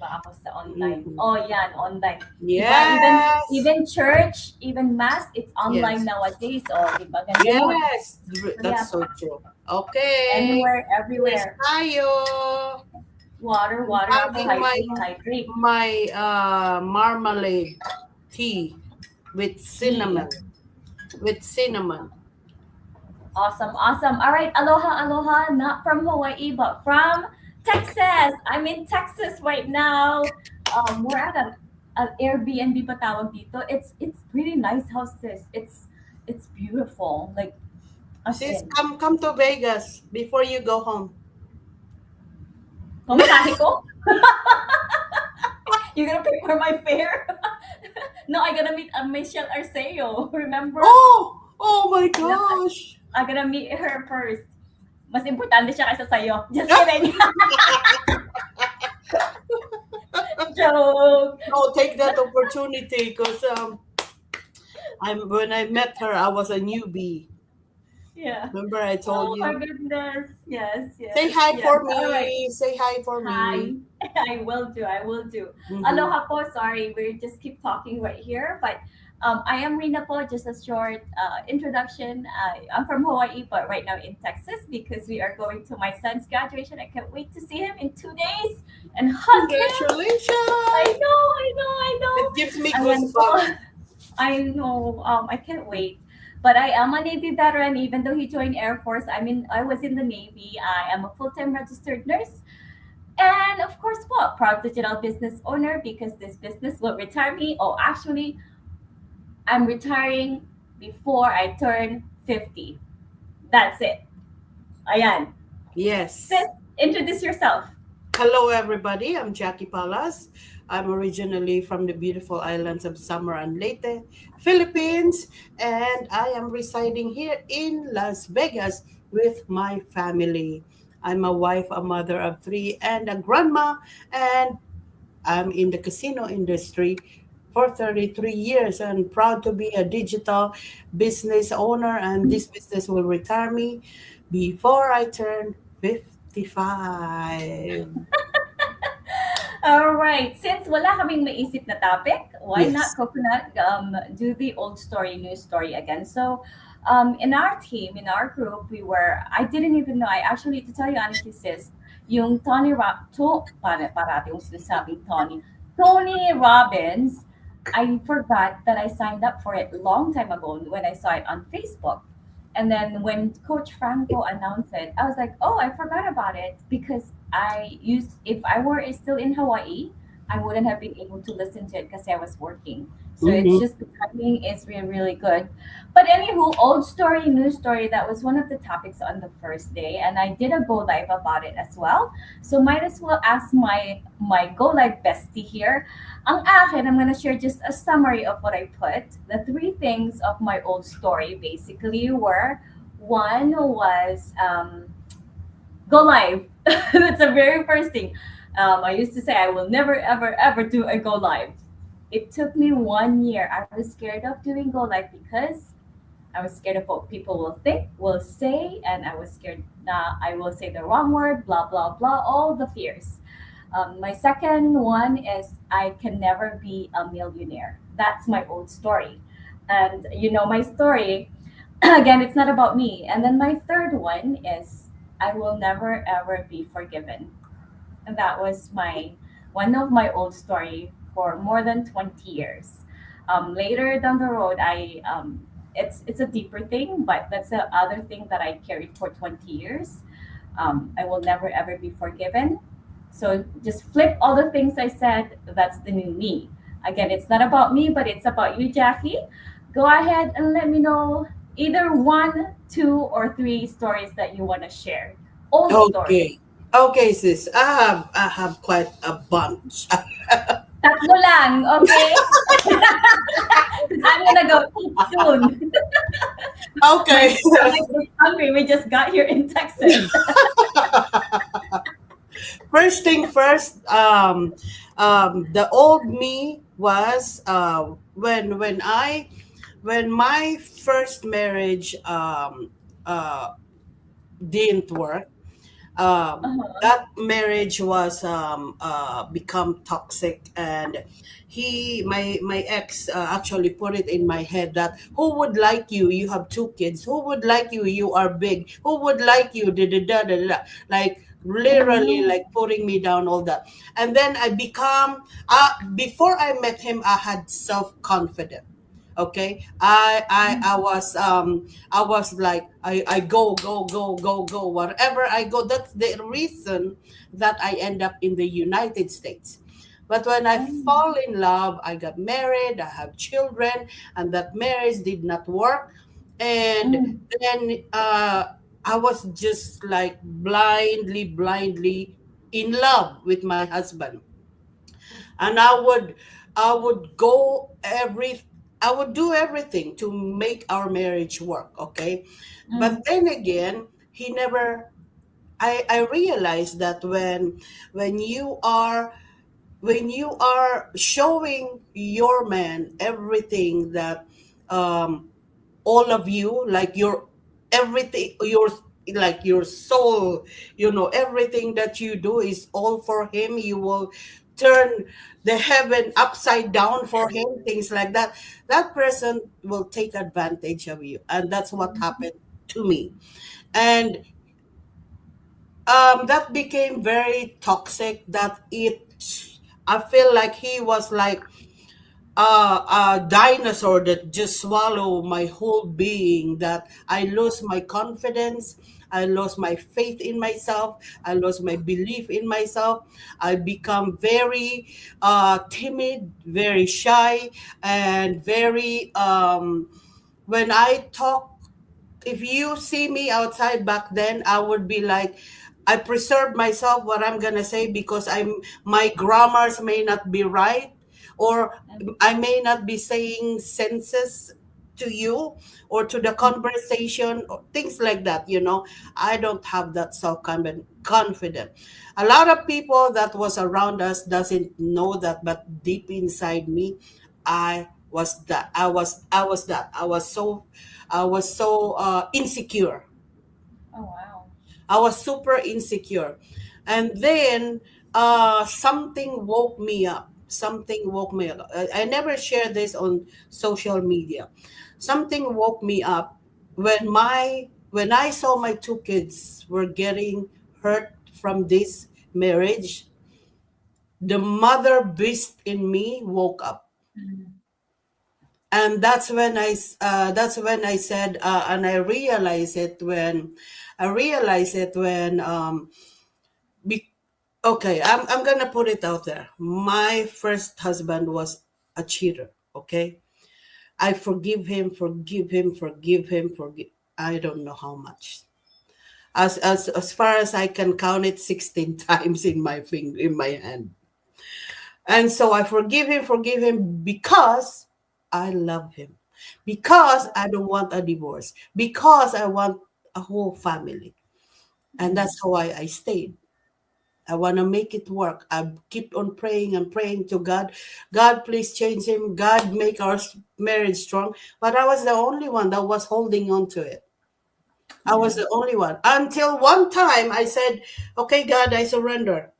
pa ako sa online. Mhm. Oh, yan, online. Di ba? Yes. Even church, even mass, it's online Yes. nowadays. Oh, di ba? Ganda nun. Yes. So, That's yeah, so true. Okay. anywhere, Cheers everywhere. tayo. Water, I'm water ako. having my Hydrate, hydrate. marmalade tea with Tea. cinnamon. With cinnamon. Awesome, awesome. All right, aloha, aloha. Not from Hawaii, but from Texas. I'm in Texas right now. We're at an Airbnb pa tawag dito. It's really nice house, sis. It's beautiful. Like as Sis, in. come to Vegas before you go home. Pamasahe ko? You're gonna pay for my fare? No, I gotta meet Michelle Arceo. Remember? Oh my Yeah, gosh. I gotta meet her first. Mas importante siya kaysa sa'yo. Just kidding. Joke. No, take that opportunity because when I met her, I was a newbie. Yeah. Remember I told Oh my you? goodness. Yes, Say yes, hi yes. for All right. me. Say hi for Hi. me. I will do. I will do. Mm-hmm. Aloha po. Sorry, we just keep talking right here. But I am Rina po. Just a short introduction. I'm from Hawaii, but right now in Texas because we are going to my son's graduation. I can't wait to see him in 2 days and hug him. I Congratulations. know. I know. I know. It gives me Ayan goosebumps. po. I know. I can't wait. But I am a Navy veteran, even though he joined Air Force. I was in the Navy. I am a full-time registered nurse. And of course, what? Proud digital business owner because this business will retire me. Oh, actually, I'm retiring before I turn 50. That's it. Ayan. Yes. Sis, introduce yourself. Hello, everybody. I'm Jackie Palas. I'm originally from the beautiful islands of Samar and Leyte, Philippines, and I am residing here in Las Vegas with my family. I'm a wife, a mother of three, and a grandma, and I'm in the casino industry for 33 years and proud to be a digital business owner. And this business will retire me before I turn 55. All right. Since wala kaming maisip na topic, why not Yes. coconut do the old story, new story again? So, in our team, in our group, I didn't even know. I actually, to tell you honestly, sis, yung parati yung sinasabing Tony Robbins, I forgot that I signed up for it a long time ago when I saw it on Facebook. And then when Coach Franco announced it, I was like, oh, I forgot about it because if I were still in Hawaii, I wouldn't have been able to listen to it because I was working. So it's Mm-hmm. just the timing is really, really good. But anywho, old story, new story, that was one of the topics on the first day. And I did a go live about it as well. So might as well ask my go live bestie here. Ang akin, I'm gonna share just a summary of what I put. The three things of my old story basically were one was go live. That's the very first thing. I used to say I will never, ever, ever do a go live. It took me 1 year. I was scared of doing go live because I was scared of what people will think, will say, and I was scared that I will say the wrong word, blah, blah, blah, all the fears. My second one is I can never be a millionaire. That's my old story. And you know my story. Again, it's not about me. And then my third one is I will never ever be forgiven. And that was my one of my old story for more than 20 years. Later down the road, it's a deeper thing, but that's the other thing that I carried for 20 years. I will never ever be forgiven. So just flip all the things I said. That's the new me. Again, it's not about me, but it's about you, Jackie. Go ahead and let me know either one, two, or three stories that you want to share. Old story. Okay. Okay, sis. I have quite a bunch. Tatlo lang, okay? 'Cause I'm gonna go eat soon. My Okay. stomach is hungry. We just got here in Texas. First thing first, the old me was when my first marriage didn't work. Uh-huh. That marriage was become toxic, and my ex actually put it in my head that who would like you, you have two kids, who would like you are big, who would like you, da da da da da da. Like literally Mm. like putting me down, all that. And then I become before I met him, I had self-confidence. Okay, I was like, I go wherever I go. That's the reason that I end up in the United States. But when I Mm. fall in love, I got married, I have children, and that marriage did not work. And Mm. then I was just like blindly in love with my husband. And I would go every I would do everything to make our marriage work, okay? But Mm. then again, he never I realized that when you are when you are showing your man everything that um all of you, like your everything, your like your soul, everything that you do is all for him. You will turn the heaven upside down for him, things like that. That person will take advantage of you, and that's what happened to me. And that became very toxic, that I feel like he was like a dinosaur that just swallow my whole being, that I lost my confidence, I lost my faith in myself, I lost my belief in myself. I become very timid, very shy, and very when I talk, if you see me outside back then, I would be like, I preserve myself what I'm gonna say, because my grammars may not be right, or I may not be saying senses to you or to the conversation, or things like that. I don't have that confident. A lot of people that was around us doesn't know that, but deep inside me, I was so insecure. Oh wow. I was super insecure. And then something woke me up. Something woke me up. I never share this on social media. Something woke me up when I saw my two kids were getting hurt from this marriage. The mother beast in me woke up. Mm. And that's when I said, and I realized it when be, okay, I'm gonna put it out there. My first husband was a cheater. Okay, I forgive him. I don't know how much. As far as I can count it, 16 times in my hand. And so I forgive him because I love him, because I don't want a divorce, because I want a whole family. And Mm. that's how I stayed. I want to make it work. I keep on praying and praying to God. God, please change him. God, make our marriage strong. But I was the only one that was holding on to it. I was Yeah. the only one. Until one time I said, okay, God, I surrender.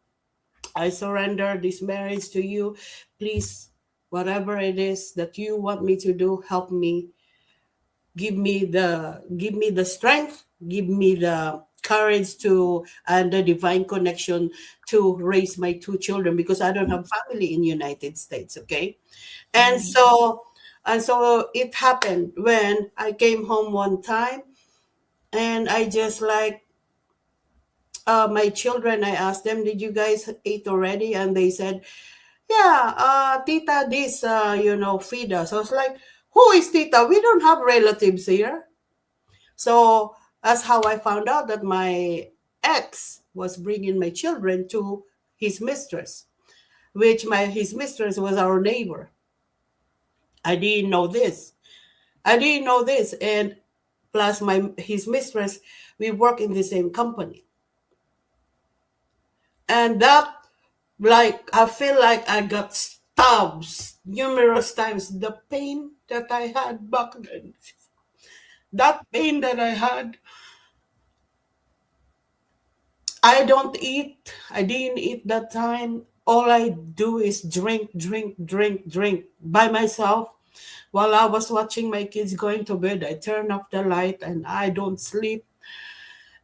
I surrender this marriage to you. Please, whatever it is that you want me to do, help me. Give me the strength, give me the courage to and the divine connection to raise my two children, because I don't have family in United States, okay? And Mm. so it happened when I came home one time, and I just like my children, I asked them, did you guys eat already? And they said, yeah, Tita, this, feed us. I was like, who is Tita? We don't have relatives here. So that's how I found out that my ex was bringing my children to his mistress, which his mistress was our neighbor. I didn't know this. And plus his mistress, we work in the same company, and that, like, I feel like I got stabbed numerous times. The pain that I had back then, that pain that I had, I don't eat. I didn't eat that time. All I do is drink, drink, drink, drink by myself. While I was watching my kids going to bed, I turn off the light and I don't sleep.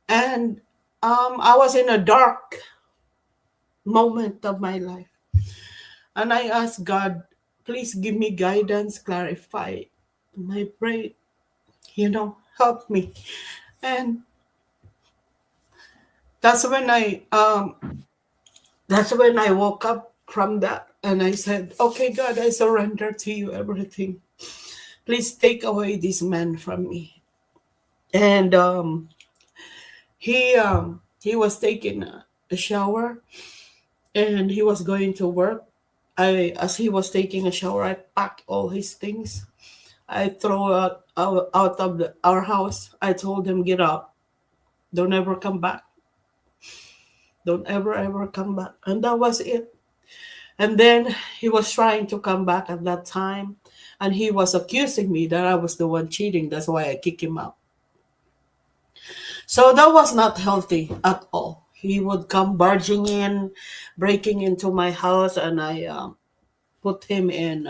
And I was in a dark moment of my life. And I asked God, please give me guidance, clarify my prayer, help me. And that's when I woke up from that and I said, okay, God, I surrender to you everything. Please take away this man from me. And he was taking a shower and he was going to work. As he was taking a shower, I packed all his things. I throw out of our house. I told him, get out. Don't ever come back. Don't ever come back. And that was it. And then he was trying to come back at that time. And he was accusing me that I was the one cheating. That's why I kicked him out. So that was not healthy at all. He would come barging in, breaking into my house, and I put him in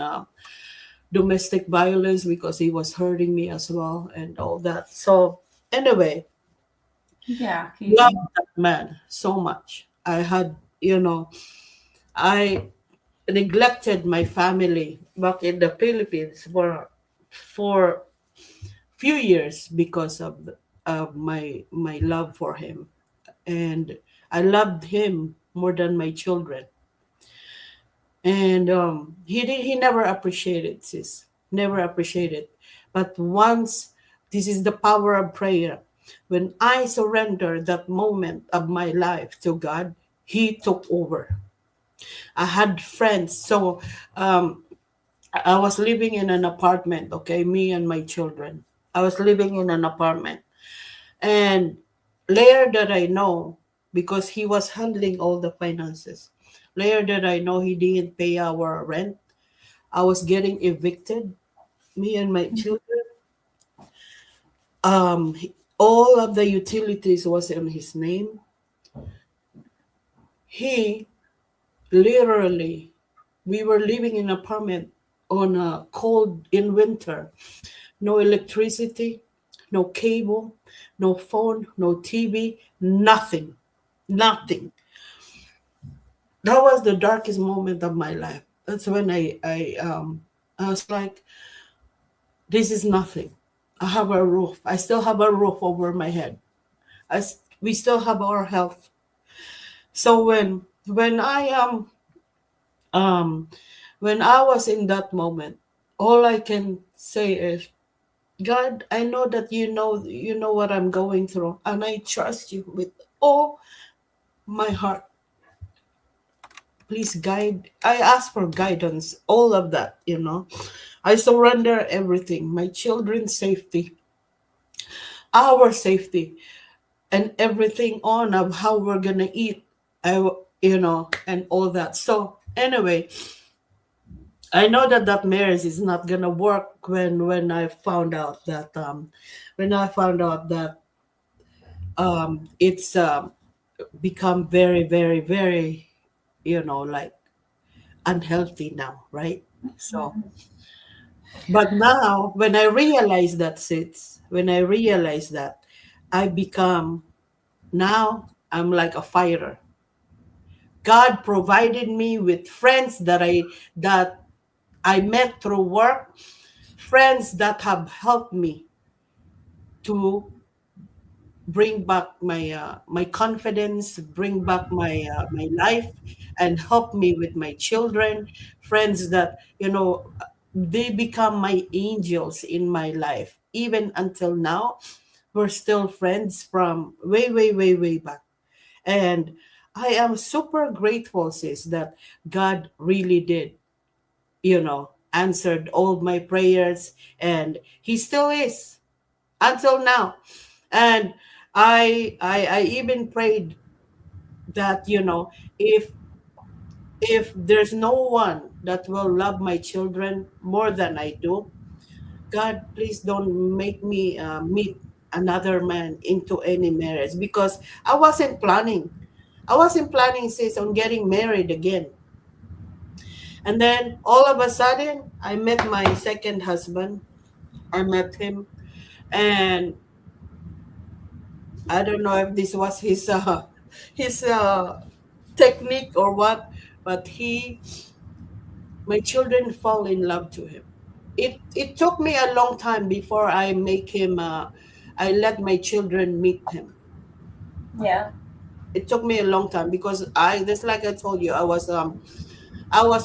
domestic violence because he was hurting me as well and all that. So anyway, Yeah. love Okay. that man so much. I neglected my family back in the Philippines for few years because of my love for him, and I loved him more than my children. And he never appreciated, sis, never appreciated. But once, this is the power of prayer. When I surrendered that moment of my life to God, he took over. I had friends. So I was living in an apartment, okay, me and my children. I was living in an apartment. And later that I know, because he was handling all the finances, later that I know he didn't pay our rent. I was getting evicted, me and my children. All of the utilities was in his name. He literally, we were living in an apartment on a cold in winter. No electricity, no cable, no phone, no TV, nothing. Nothing. That was the darkest moment of my life. That's when I was like, this is nothing. I have a roof. I still have a roof over my head. We still have our health. So when I um when I was in that moment, all I can say is, God, I know that you know what I'm going through, and I trust you with all my heart. Please guide. I ask for guidance, all of that. I surrender everything, my children's safety, our safety, and everything on of how we're gonna eat. And all that. So anyway, I know that that marriage is not gonna work when I found out that it's become very, very, very, like unhealthy now, right? So, but now when I realize that, sits when I realize that, I become, now I'm like a fighter. God provided me with friends that I met through work, friends that have helped me to bring back my confidence, bring back my life, and help me with my children. Friends that they become my angels in my life. Even until now, we're still friends from way, way, way, way back. And I am super grateful, sis, that God really did, answered all my prayers, and He still is until now. And I even prayed that, if there's no one that will love my children more than I do, God, please don't make me meet another man into any marriage, because I wasn't planning. I wasn't planning, sis, on getting married again. And then all of a sudden, I met my second husband. I met him, and I don't know if this was his technique or what, but my children fall in love to him. It took me a long time before I let my children meet him. Yeah. It took me a long time because I just like I told you, I was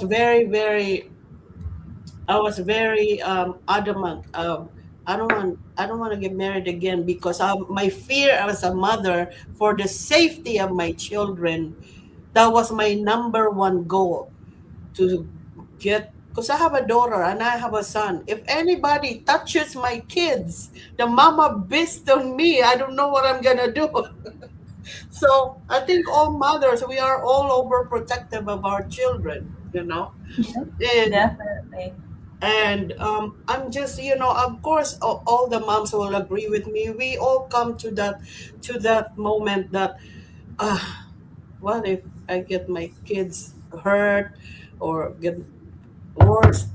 very adamant. I don't want to get married again because my fear as a mother for the safety of my children. That was my number one goal, to get, because I have a daughter and I have a son. If anybody touches my kids, the mama beast on me. I don't know what I'm gonna do. So I think all mothers, we are all overprotective of our children, Yeah. and Definitely. I'm just, of course, all the moms will agree with me. We all come to that moment that, uh, what if I get my kids hurt or get worse,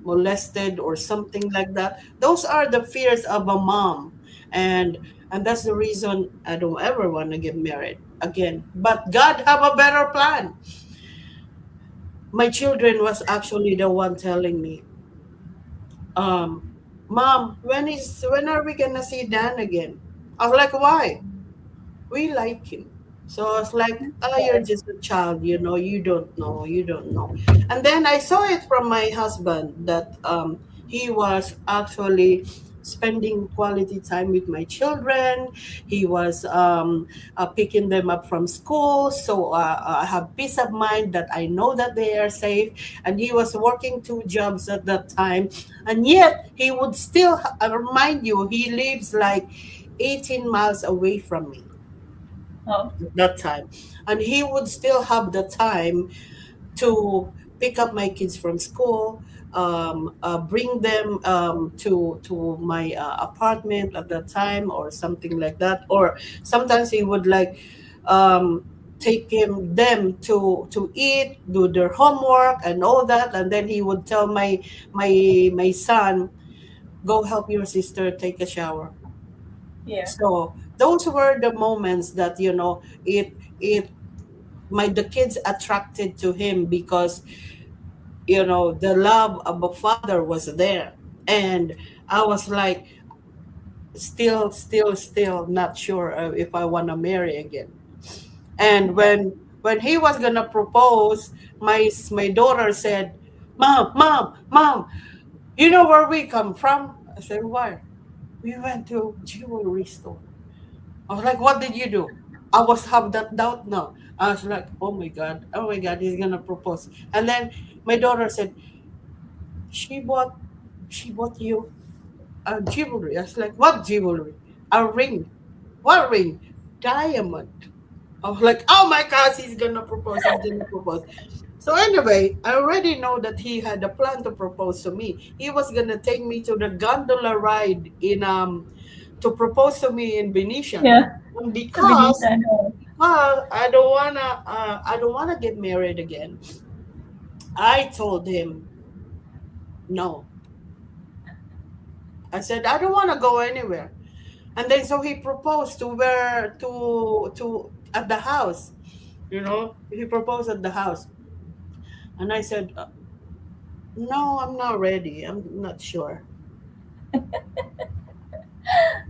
molested or something like that. Those are the fears of a mom, and that's the reason I don't ever want to get married again. But God have a better plan. My children was actually the one telling me, um, "Mom, when are we gonna see Dan again?" I was like, "Why? We like him." So it's like, oh, you're Yes. just a child, you don't know. And then I saw it from my husband that he was actually spending quality time with my children. He was picking them up from school. So I have peace of mind that I know that they are safe. And he was working two jobs at that time. And yet he would still, I remind you, he lives like 18 miles away from me Oh, that time, and he would still have the time to pick up my kids from school, bring them to my apartment at that time or something like that, or sometimes he would like um, take them to eat, do their homework and all that, and then he would tell my son, go help your sister take a shower. yeah. So those were the moments that, it the kids attracted to him because, the love of a father was there. And I was like, still not sure if I want to marry again. And when he was gonna propose, my daughter said, Mom, you know where we come from? I said, where? We went to jewelry store. I was like, what did you do? I was have that doubt now. I was like, oh my God, he's gonna propose. And then my daughter said, she bought she bought you a jewelry. I was like, what jewelry? A ring. What ring? Diamond. I was like, oh my gosh, he's gonna propose. So anyway, I already know that he had a plan to propose to me. He was gonna take me to the gondola ride in to propose to me in Venetian. Yeah. And Sa Benita, because no. I don't wanna get married again. I told him no. I said I don't wanna go anywhere. And then so he proposed to where to at the house. He proposed at the house. And I said, no, I'm not ready. I'm not sure.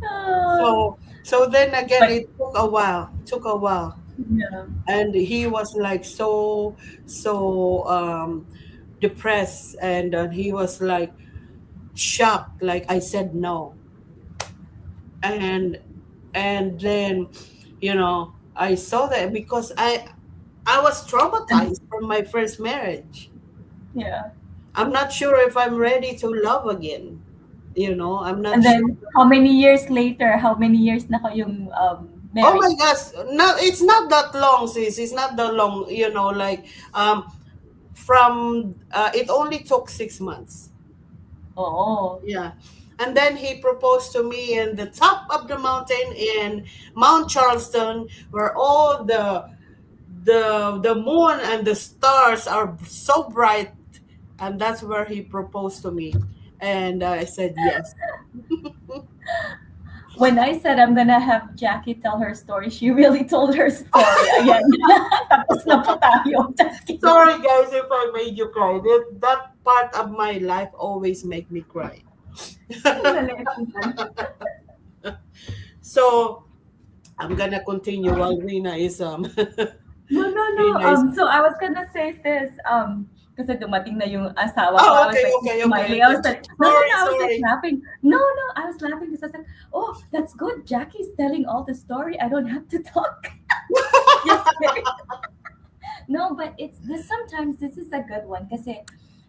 Oh, So then again, but it took a while, yeah. and he was like so depressed, and he was like shocked, like I said no. and and then I saw that because I was And traumatized from my first marriage. yeah. I'm not sure if I'm ready to love again. I'm not And sure. then how many years later, how many years na kayong Oh married? my gosh, no, it's not that long, sis. It's not that long. Like from it only took 6 months. Oo. Yeah, And then he proposed to me in the top of the mountain in Mount Charleston, where all the moon and the stars are so bright, and that's where he proposed to me. And I said yes. When I said I'm gonna have Jackie tell her story, she really told her story again. Tapos na po tayo. Just kidding. Sorry guys if I made you cry. That part of my life always make me cry. Maliit lang. So I'm gonna continue while Rina is No, no, no. Rina is So I was gonna say this. Kasi dumating na yung asawa ko. oh I was okay like okay okay smiling. I okay. was like, no, no, Sorry no. I was like sorry. laughing. No, no. I was laughing because I was like, oh, that's good. Jackie's telling all the story. I don't have to talk. Just kidding. No, but it's this. Sometimes this is a good one because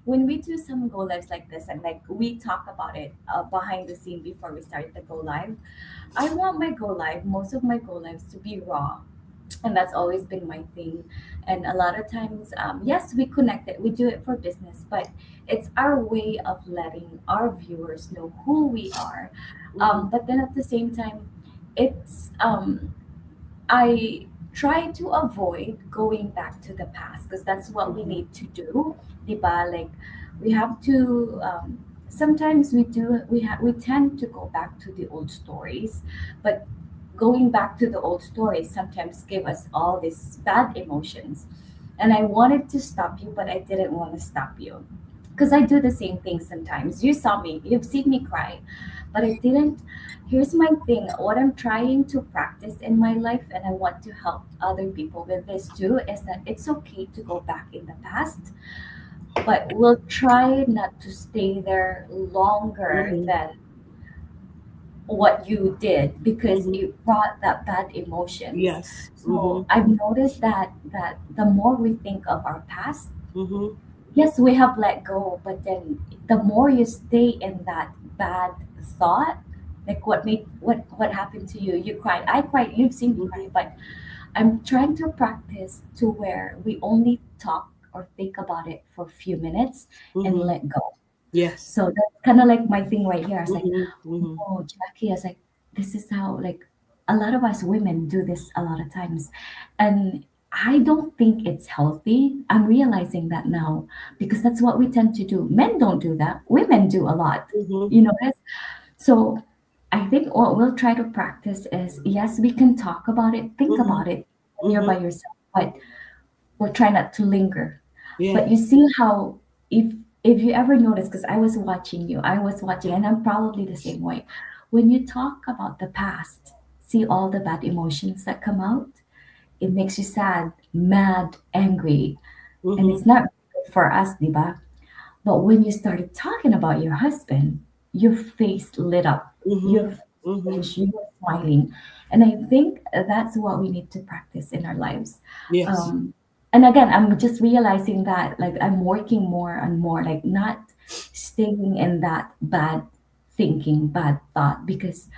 when we do some go lives like this and like we talk about it behind the scene before we start the go live, I want my go live, most of my go lives to be raw, and that's always been my thing. And a lot of times, yes, we connect it, we do it for business, but it's our way of letting our viewers know who we are. Mhm, But then at the same time, it's I try to avoid going back to the past because that's what we mhm, need to do, diba? Like we have to. Sometimes we do. We tend to go back to the old stories, but going back to the old stories sometimes give us all these bad emotions. And I wanted to stop you, but I didn't want to stop you because I do the same thing sometimes. You saw me. You've seen me cry, but I didn't. Here's my thing, what I'm trying to practice in my life, and I want to help other people with this too, is that it's okay to go back in the past, but we'll try not to stay there longer mhm, than what you did because mhm. it brought that bad emotions. Yes. So Mhm, I've noticed that the more we think of our past, mhm, yes, we have let go, but then the more you stay in that bad thought, like what happened to you? You cried. I cried. You've seen me cry, mhm, but I'm trying to practice to where we only talk or think about it for a few minutes and mhm. let go. Yes. So that's kind of like my thing right here. I was like, Mhm, mhm, oh, Jackie, I was like, this is how like a lot of us women do this a lot of times. And I don't think it's healthy. I'm realizing that now because that's what we tend to do. Men don't do that. Women do a lot. mhm, You know this? So I think what we'll try to practice is yes, we can talk about it, think mhm, about it when you're mhm. by yourself, but we'll try not to linger. But you Yes. see how if you ever notice, because I was watching you, I was watching, and I'm probably the same way. When you talk about the past, see all the bad emotions that come out, it makes you sad, mad, angry, and Mhm, it's not good for us, diba? But when you started talking about your husband, your face lit up, mhm, your face mhm. changed, you were smiling. And I think that's what we need to practice in our lives. Yes. Um, and again, I'm just realizing that like I'm working more and more, like not staying in that bad thinking, bad thought, because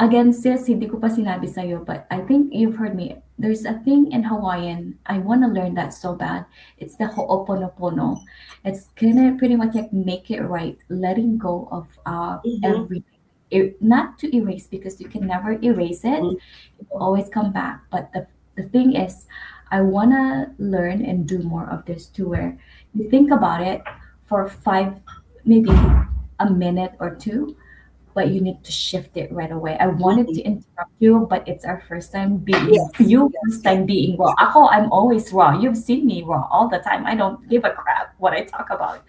again, sis, hindi ko pa sinabi sa'yo, but I think you've heard me. There's a thing in Hawaiian. I want to learn that so bad. It's the ho'oponopono. It's kind of pretty much like make it right, letting go of Mhm, everything. Not to erase because you can never erase it. mhm, It will always come back. But the thing is, I want to learn and do more of this too, where you think about it for five, maybe a minute or two, but you need to shift it right away. I wanted mhm. to interrupt you, but it's our first time being Yes. you Yes. first Yes. time being raw. Ako, I'm always raw. You've seen me raw all the time. I don't give a crap what I talk about.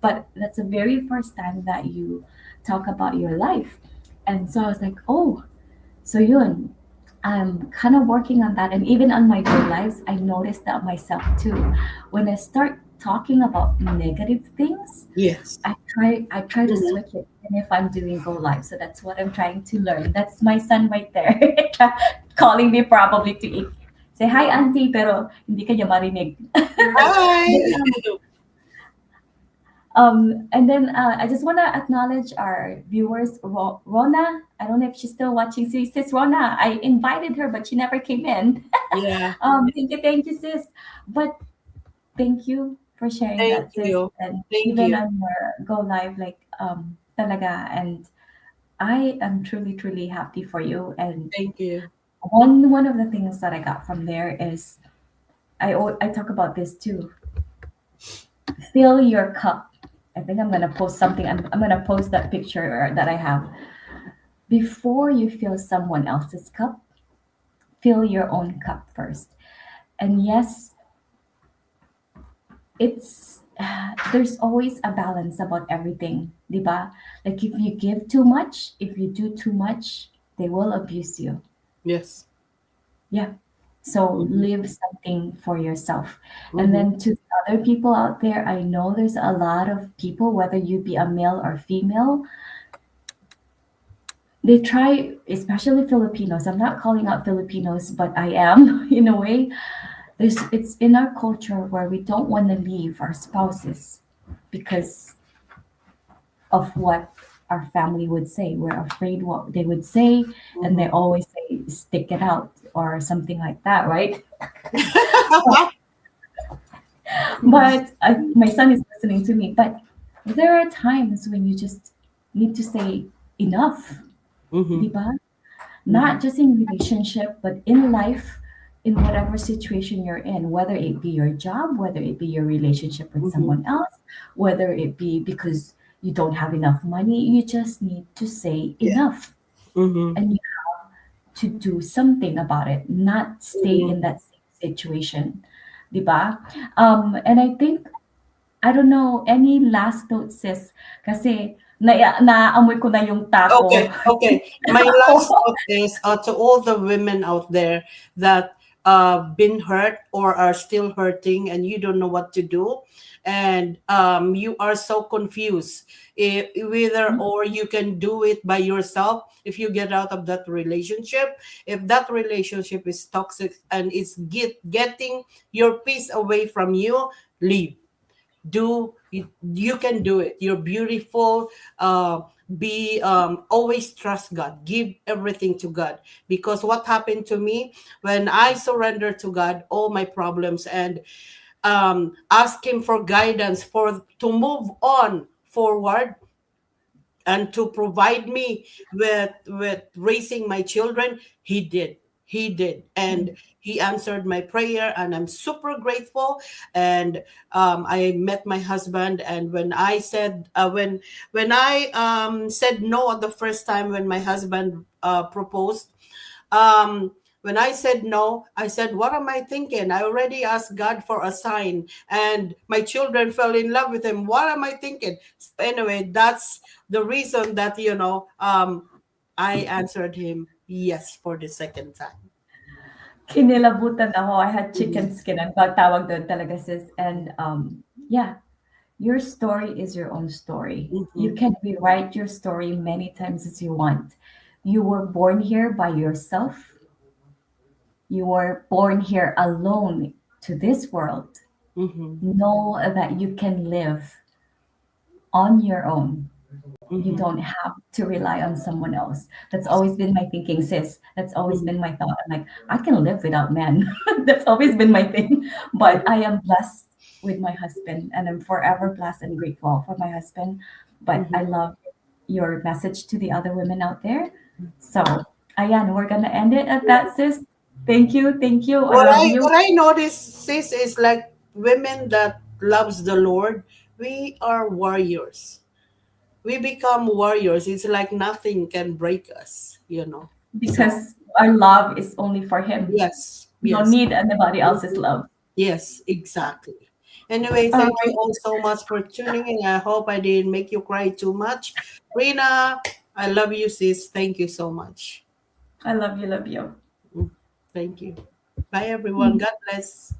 But that's the very first time that you talk about your life. And so I was like, oh, so yun. I'm kind of working on that. And even on my real lives, I noticed that myself too. When I start talking about negative things, Yes. I try to Mhm. switch it even if I'm doing go live. So that's what I'm trying to learn. That's my son right there calling me probably to eat. Say hi auntie pero hindi kanya marinig. Hi. But, and then I just want to acknowledge our viewers, Rona. I don't know if she's still watching. Sis Rona, I invited her, but she never came in. Yeah. Thank you, sis. But thank you for sharing Thank that, sis. you. And Thank even you. on your go live, like talaga. And I am truly, truly happy for you. And Thank you. one of the things that I got from there is I talk about this too. Fill your cup. I think I'm gonna post something. I'm gonna post that picture that I have. Before you fill someone else's cup, fill your own cup first. And yes, it's there's always a balance about everything, diba? Like if you give too much, if you do too much, they will abuse you. Yes. Yeah. So Mm-hmm. leave something for yourself. And Mm-hmm. then to the other people out there, I know there's a lot of people, whether you be a male or female, they try, especially Filipinos. I'm not calling out Filipinos, but I am in a way. It's in our culture where we don't want to leave our spouses because of what our family would say. We're afraid what they would say, and they Mm-hmm. always say, stick it out or something like that, right? But my son is listening to me. But there are times when you just need to say enough, Mm-hmm. di ba? Mm-hmm. Not just in relationship, but in life, in whatever situation you're in, whether it be your job, whether it be your relationship with Mm-hmm. someone else, whether it be because you don't have enough money, you just need to say Yeah. enough Mm-hmm. and you to do something about it, not stay Mm-hmm. in that same situation. Diba? And I think, I don't know, any last note, sis? Kasi naamoy ko na yung tako. Okay, okay. My last thought is to all the women out there that been hurt or are still hurting and you don't know what to do, and you are so confused whether or you can do it by yourself if you get out of that relationship. If that relationship is toxic and it's getting your peace away from you, leave. You can do it. You're beautiful. Be always trust God. Give everything to God, because what happened to me when I surrendered to God all my problems and ask Him for guidance for to move on forward and to provide me with raising my children. He did, and he answered my prayer, and I'm super grateful. And I met my husband, and when I said when I said no the first time when my husband proposed, um when I said no, I said, what am I thinking? I already asked God for a sign, and my children fell in love with him. What am I thinking? So anyway, that's the reason that, I answered him yes for the second time. Kinilabutan ako. I had Mhm. chicken skin. Ang tawag doon talaga, sis. And yeah, your story is your own story. You Mhm. can rewrite your story many times as you want. You were born here by yourself. You were born here alone to this world. Mhm. Know that you can live on your own. You Mhm. don't have to rely on someone else. That's always been my thinking, sis. That's always Mhm. been my thought. I'm like, I can live without men. That's always been my thing. But I am blessed with my husband, and I'm forever blessed and grateful for my husband. But I Mhm. love your message to the other women out there. So, ayan, we're gonna end it at that, sis. Thank you, thank you. I What love I you. what I noticed, sis, is like women that loves the Lord, we are warriors. We become warriors. It's like nothing can break us. So Because our love is only for him. yes, We don't yes. need anybody else's Mhm. love. Yes, exactly. Anyway, All thank you right. all so much for tuning in. I hope I didn't make you cry too much. Rina, I love you, sis. Thank you so much. I love you, love you. Mm, thank you. Bye, everyone. God bless.